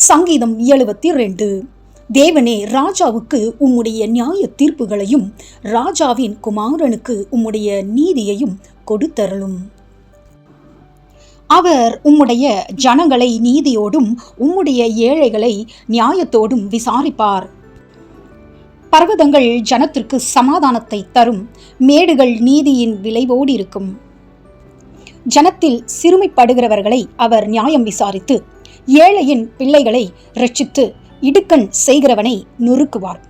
சங்கீதம் 72. தேவனே, ராஜாவுக்கு உம்முடைய நியாய தீர்ப்புகளையும் ராஜாவின் குமாரனுக்கு உம்முடைய நீதியையும் கொடுத்தருளும். அவர் உம்முடைய ஜனங்களை நீதியோடும் உம்முடைய ஏழைகளை நியாயத்தோடும் விசாரிப்பார். பர்வதங்கள் ஜனத்திற்கு சமாதானத்தை தரும், மேடுகள் நீதியின் விளைவோடு இருக்கும். ஜனத்தில் சிறுமைப்படுகிறவர்களை அவர் நியாயம் விசாரித்து ஏழையின் பிள்ளைகளை இரட்சித்து இடுக்கண் செய்கிறவனை நொறுக்குவார்.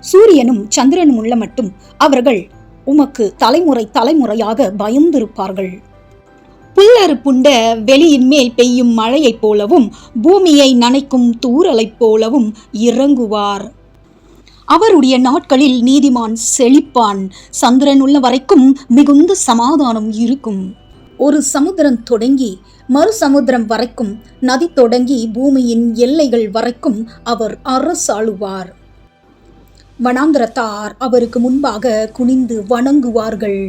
சூரியனும் சந்திரனும் உள்ள மட்டும் அவர்கள் உமக்கு தலைமுறை தலைமுறையாக பயந்திருப்பார்கள். புல்லறு புண்ட வெளியின் மேல் பெய்யும் மழையைப் போலவும் பூமியை நனைக்கும் தூறலைப் போலவும் இறங்குவார். அவருடைய நாட்களில் நீதிமான் செழிப்பான். சந்திரன் உள்ள வரைக்கும் மிகுந்த சமாதானம் இருக்கும். ஒரு சமுத்திரம் தொடங்கி மறு சமுத்திரம் வரைக்கும், நதி தொடங்கி பூமியின் எல்லைகள் வரைக்கும் அவர் அரசாளுவார். வனாந்தரத்தார் அவருக்கு முன்பாக குனிந்து வணங்குவார்கள்.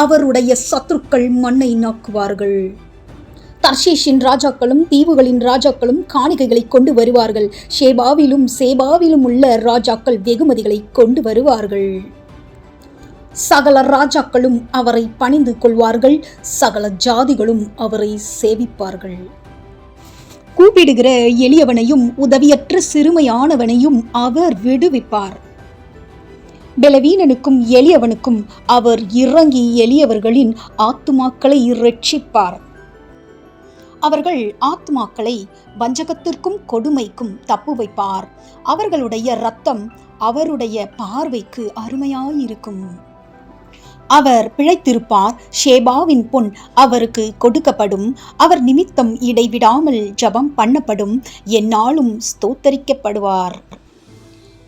அவருடைய சத்துருக்கள் மண்ணை நாக்குவார்கள். தர்ஷீஷின் ராஜாக்களும் தீவுகளின் ராஜாக்களும் காணிக்கைகளை கொண்டு வருவார்கள். சேபாவிலும் உள்ள ராஜாக்கள் வெகுமதிகளை கொண்டு வருவார்கள். சகல ராஜாக்களும் அவரை பணிந்து கொள்வார்கள். சகல ஜாதிகளும் அவரை சேவிப்பார்கள். கூப்பிடுகிற எளியவனையும் உதவியற்ற சிறுமையானவனையும் அவர் விடுவிப்பார். பலவீனனுக்கும் எளியவனுக்கும் அவர் இறங்கி எளியவர்களின் ஆத்துமாக்களை இரட்சிப்பார். அவர்கள் ஆத்துமாக்களை வஞ்சகத்திற்கும் கொடுமைக்கும் தப்பு வைப்பார். அவர்களுடைய இரத்தம் அவருடைய பார்வைக்கு அருமையாயிருக்கும். அவர் பிழைத்திருப்பார். ஷேபாவின் பொன் அவருக்கு கொடுக்கப்படும். அவர் நிமித்தம் இடைவிடாமல் ஜபம் பண்ணப்படும். எந்நாளும் ஸ்தோத்தரிக்கப்படுவார்.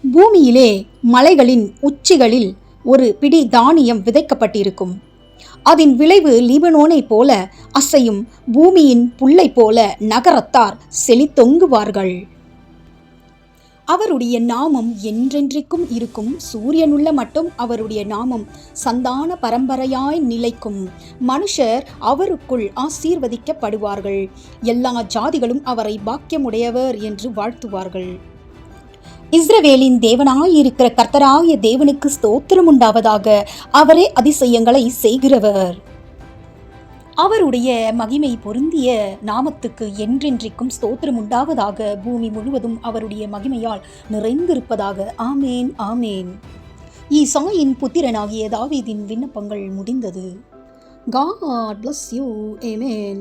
பூமியிலே மலைகளின் உச்சிகளில் ஒரு பிடி தானியம் விதைக்கப்பட்டிருக்கும். அதன் விளைவு லீபனோனை போல அசையும். பூமியின் புல்லை போல நகரத்தார் செழித்தொங்குவார்கள். அவருடைய நாமம் என்றென்றைக்கும் இருக்கும். சூரியனுள்ள மட்டும் அவருடைய நாமம் சந்தான பரம்பரையாய் நிலைக்கும். மனுஷர் அவருக்குள் ஆசீர்வதிக்கப்படுவார்கள். எல்லா ஜாதிகளும் அவரை பாக்கியமுடையவர் என்று வாழ்த்துவார்கள். இஸ்ரவேலின் தேவனாயிருக்கிற கர்த்தராகிய தேவனுக்கு ஸ்தோத்திரம் உண்டாவதாக. அவரே அதிசயங்களை செய்கிறவர். அவருடைய மகிமை பொருந்திய நாமத்துக்கு என்றென்றைக்கும் ஸ்தோத்திரம் உண்டாவதாக. பூமி முழுவதும் அவருடைய மகிமையால் நிறைந்திருப்பதாக. ஆமேன், ஆமேன். ஈசாயின் புத்திரனாகிய தாவீதின் விண்ணப்பங்கள் முடிந்தது. God bless you. Amen.